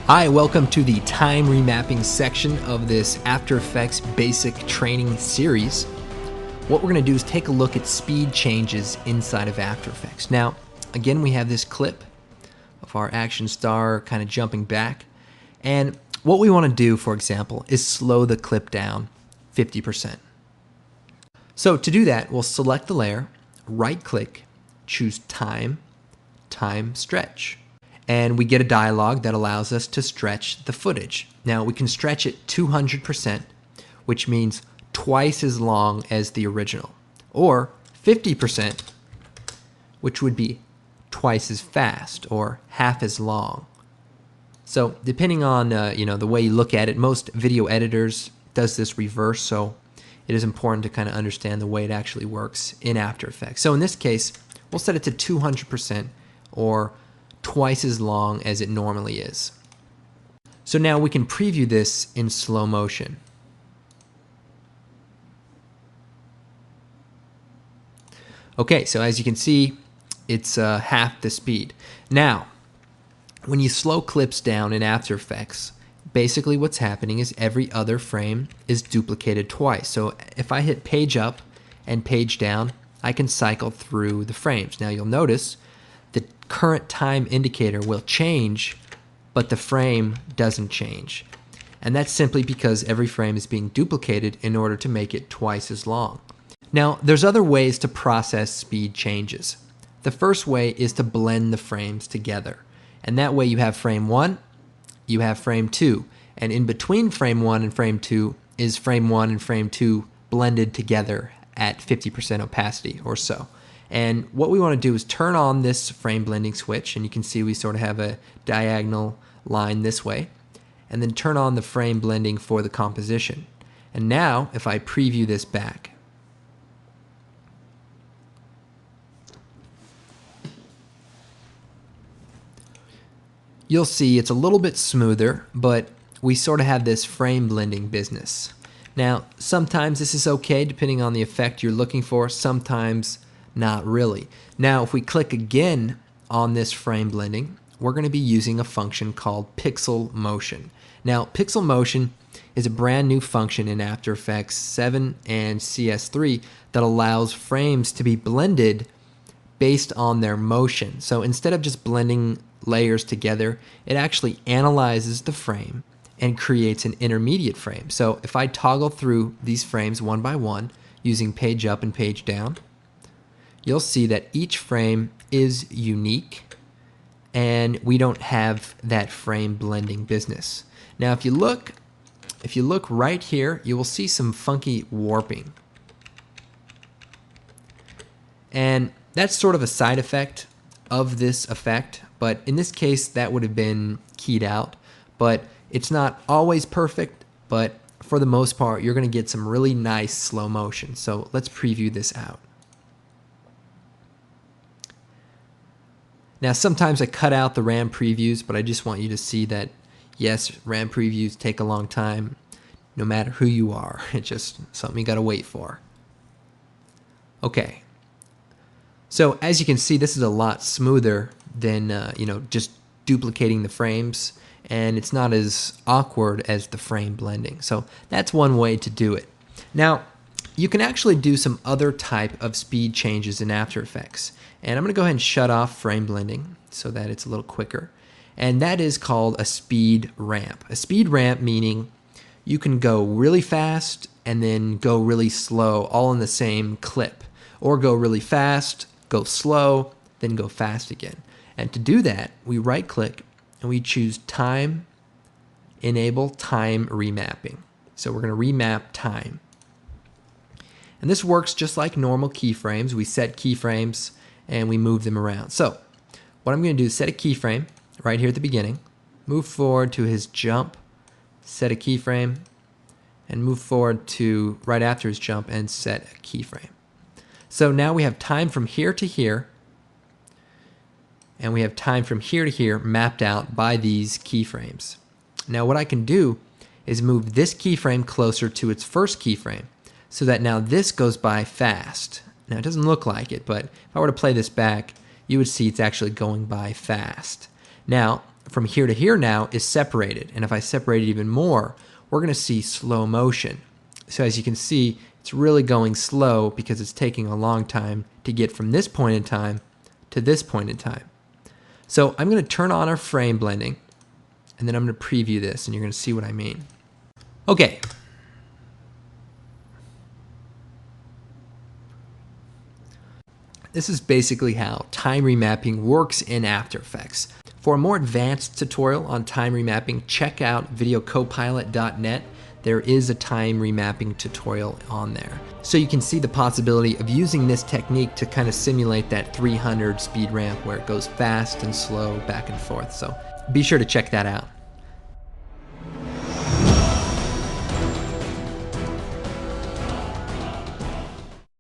Hi, welcome to the time remapping section of this After Effects basic training series. What we're going to do is take a look at speed changes inside of After Effects. Now, again, we have this clip of our action star kind of jumping back. And what we want to do, for example, is slow the clip down 50%. So to do that, we'll select the layer, right-click, choose Time Stretch. And we get a dialog that allows us to stretch the footage. Now we can stretch it 200%, which means twice as long as the original, or 50%, which would be twice as fast or half as long. So depending on the way you look at it, most video editors does this reverse, so it is important to kind of understand the way it actually works in After Effects. So in this case, we'll set it to 200%, or twice as long as it normally is. So now we can preview this in slow motion. Okay, so as you can see, it's half the speed. Now, when you slow clips down in After Effects, basically what's happening is every other frame is duplicated twice. So if I hit page up and page down, I can cycle through the frames. Now you'll notice the current time indicator will change, but the frame doesn't change. And that's simply because every frame is being duplicated in order to make it twice as long. Now, there's other ways to process speed changes. The first way is to blend the frames together. And that way you have frame 1, you have frame 2, and in between frame 1 and frame 2 is frame 1 and frame 2 blended together at 50% opacity or so. And what we want to do is turn on this frame blending switch, and you can see we sort of have a diagonal line this way, and then turn on the frame blending for the composition. And now, if I preview this back, you'll see it's a little bit smoother, but we sort of have this frame blending business. Now, sometimes this is okay depending on the effect you're looking for, sometimes not really. Now, if we click again on this frame blending, we're going to be using a function called Pixel Motion. Now, Pixel Motion is a brand new function in After Effects 7 and CS3 that allows frames to be blended based on their motion. So instead of just blending layers together, it actually analyzes the frame and creates an intermediate frame. So if I toggle through these frames one by one using page up and page down, you'll see that each frame is unique and we don't have that frame blending business. Now if you look right here, you will see some funky warping. And that's sort of a side effect of this effect, but in this case that would have been keyed out. But it's not always perfect, but for the most part you're going to get some really nice slow motion. So let's preview this out. Now sometimes I cut out the RAM previews, but I just want you to see that yes, RAM previews take a long time no matter who you are. It's just something you got to wait for. Okay. So as you can see, this is a lot smoother than just duplicating the frames, and it's not as awkward as the frame blending. So that's one way to do it. Now you can actually do some other type of speed changes in After Effects. And I'm going to go ahead and shut off frame blending so that it's a little quicker. And that is called a speed ramp. A speed ramp meaning you can go really fast and then go really slow all in the same clip. Or go really fast, go slow, then go fast again. And to do that, we right click and we choose Time, Enable Time Remapping. So we're going to remap time. And this works just like normal keyframes. We set keyframes and we move them around. So what I'm going to do is set a keyframe right here at the beginning, move forward to his jump, set a keyframe, and move forward to right after his jump and set a keyframe. So now we have time from here to here, and we have time from here to here mapped out by these keyframes. Now what I can do is move this keyframe closer to its first keyframe so that now this goes by fast. Now it doesn't look like it, but if I were to play this back, you would see it's actually going by fast. Now from here to here now is separated. And if I separate it even more, we're going to see slow motion. So as you can see, it's really going slow because it's taking a long time to get from this point in time to this point in time. So I'm going to turn on our frame blending, and then I'm going to preview this, and you're going to see what I mean. Okay. This is basically how time remapping works in After Effects. For a more advanced tutorial on time remapping, check out videocopilot.net. There is a time remapping tutorial on there. So you can see the possibility of using this technique to kind of simulate that 300 speed ramp where it goes fast and slow back and forth. So be sure to check that out.